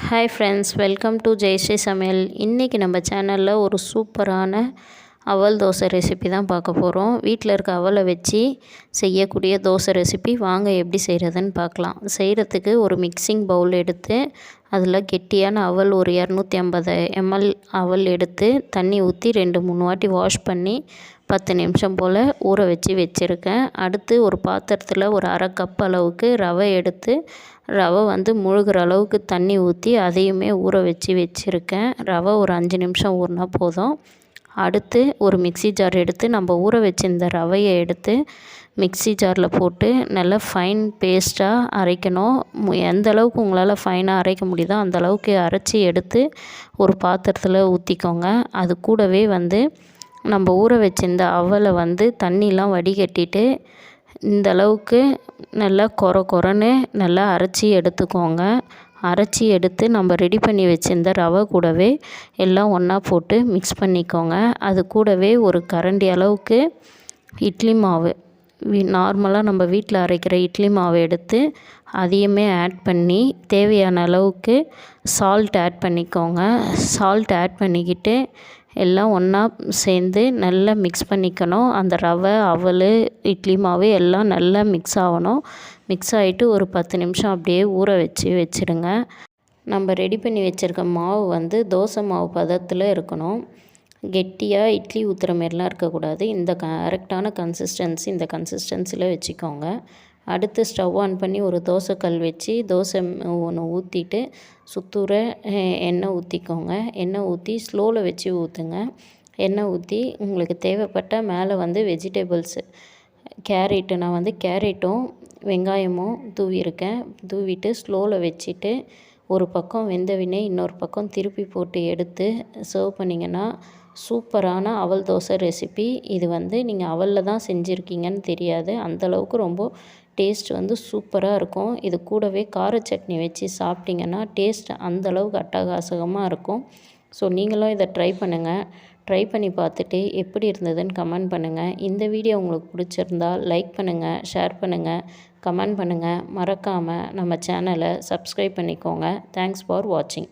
Hi friends, welcome to Jayashree சமையல். இன்றைக்கி நம்ம சேனலில் ஒரு சூப்பரான அவல் தோசை ரெசிபி தான் பார்க்க போகிறோம். வீட்டில் இருக்க அவலை வச்சு செய்யக்கூடிய தோசை ரெசிபி வாங்க எப்படி செய்கிறதுன்னு பார்க்கலாம். செய்கிறதுக்கு ஒரு மிக்சிங் பவுல் எடுத்து அதில் கெட்டியான அவல் ஒரு 250 ml அவல் எடுத்து தண்ணி ஊற்றி 2-3 வாட்டி வாஷ் பண்ணி 10 நிமிஷம் போல் ஊற வச்சுருக்கேன். அடுத்து ஒரு பாத்திரத்தில் ஒரு அரை கப் அளவுக்கு ரவை எடுத்து ரவை முழுகிற அளவுக்கு தண்ணி ஊற்றி அதையுமே ஊற வச்சுருக்கேன். ரவை ஒரு 5 நிமிஷம் ஊறினா போதும். அடுத்து ஒரு மிக்ஸி ஜார் எடுத்து நம்ம ஊற வச்சிருந்த ரவையை எடுத்து மிக்ஸி ஜாரில் போட்டு நல்லா ஃபைன் பேஸ்ட்டாக அரைக்கணும். எந்த அளவுக்கு உங்களால் ஃபைனாக அரைக்க முடியுதோ அந்த அளவுக்கு அரைச்சி எடுத்து ஒரு பாத்திரத்தில் ஊற்றிக்கோங்க. அது கூடவே நம்ம ஊற வச்சிருந்த அவலை தண்ணிலாம் வடிகட்டிட்டு இந்த அளவுக்கு நல்லா கொரன்னு நல்லா அரைச்சி எடுத்துக்கோங்க. அரைச்சி எடுத்து நம்ம ரெடி பண்ணி வச்சிருந்த ரவை கூடவே எல்லாம் ஒன்றா போட்டு மிக்ஸ் பண்ணிக்கோங்க. அது கூடவே ஒரு கரண்டி அளவுக்கு இட்லி மாவு, நார்மலாக நம்ம வீட்டில் அரைக்கிற இட்லி மாவு எடுத்து அதையுமே ஆட் பண்ணி தேவையான அளவுக்கு சால்ட் ஆட் பண்ணிக்கோங்க. சால்ட் ஆட் பண்ணிக்கிட்டு எல்லாம் ஒன்றா சேர்ந்து நல்லா மிக்ஸ் பண்ணிக்கணும். அந்த ரவை, அவல், இட்லி மாவு எல்லாம் நல்லா மிக்ஸ் ஆகணும். மிக்ஸ் ஆகிட்டு ஒரு 10 நிமிஷம் அப்படியே ஊற வச்சுடுங்க. நம்ம ரெடி பண்ணி வச்சுருக்க மாவு தோசை மாவு பதத்தில் இருக்கணும். கெட்டியாக இட்லி ஊற்றுற மாரிலாம் இருக்கக்கூடாது. இந்த கரெக்டான கன்சிஸ்டன்சி, இந்த கன்சிஸ்டன்சியில் வச்சுக்கோங்க. அடுத்து ஸ்டவ் ஆன் பண்ணி ஒரு தோசைக்கல் வச்சு தோசை ஒன்று ஊற்றிட்டு சுத்தூர எண்ணெய் ஊற்றிக்கோங்க. எண்ணெய் ஊற்றி ஸ்லோவில் வச்சு ஊற்றுங்க. எண்ணெய் ஊற்றி உங்களுக்கு தேவைப்பட்ட மேலே வெஜிடபிள்ஸு கேரட்டு, நான் கேரட்டும் வெங்காயமும் தூவியிருக்கேன். தூவிட்டு ஸ்லோவில் வச்சுட்டு ஒரு பக்கம் வெந்தவினை இன்னொரு பக்கம் திருப்பி போட்டு எடுத்து சர்வ் பண்ணிங்கன்னா சூப்பரான அவல் தோசை ரெசிபி. இது நீங்கள் அவலில் தான் செஞ்சுருக்கீங்கன்னு தெரியாது, அந்தளவுக்கு ரொம்ப டேஸ்ட் சூப்பராக இருக்கும். இது கூடவே கார சட்னி வச்சு சாப்பிட்டிங்கன்னா டேஸ்ட் அந்தளவுக்கு அட்டகாசகமாக இருக்கும். ஸோ நீங்களும் இதை ட்ரை பண்ணுங்கள். ட்ரை பண்ணி பார்த்துட்டு எப்படி இருந்ததுன்னு கமெண்ட் பண்ணுங்கள். இந்த வீடியோ உங்களுக்கு பிடிச்சிருந்தா லைக் பண்ணுங்கள், ஷேர் பண்ணுங்கள், கமெண்ட் பண்ணுங்கள். மறக்காமல் நம்ம சேனலை சப்ஸ்கிரைப் பண்ணிக்கோங்க. தேங்க்ஸ் ஃபார் வாட்சிங்.